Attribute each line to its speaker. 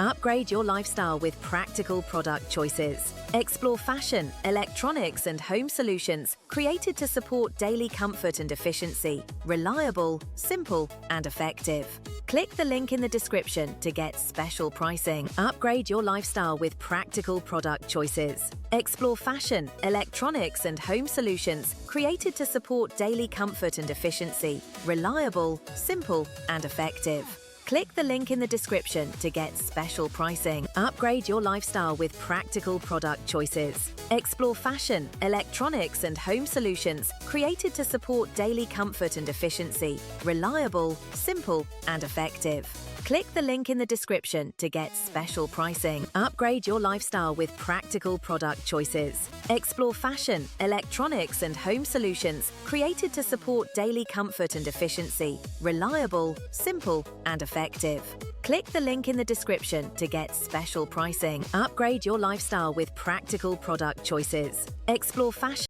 Speaker 1: Upgrade your lifestyle with practical product choices. Explore fashion, electronics and home solutions created to support daily comfort and efficiency. Reliable, simple and effective. Click the link in the description to get special pricing. Upgrade your lifestyle with practical product choices. Explore fashion, electronics and home solutions created to support daily comfort and efficiency. Reliable, simple and effective. Click the link in the description to get special pricing. Upgrade your lifestyle with practical product choices. Explore fashion, electronics and home solutions created to support daily comfort and efficiency. Reliable, simple and effective. Click the link in the description to get special pricing. Upgrade your lifestyle with practical product choices. Explore fashion, electronics and home solutions created to support daily comfort and efficiency. Reliable, simple and effective. Click the link in the description to get special pricing. Upgrade your lifestyle with practical product choices. Explore fashion.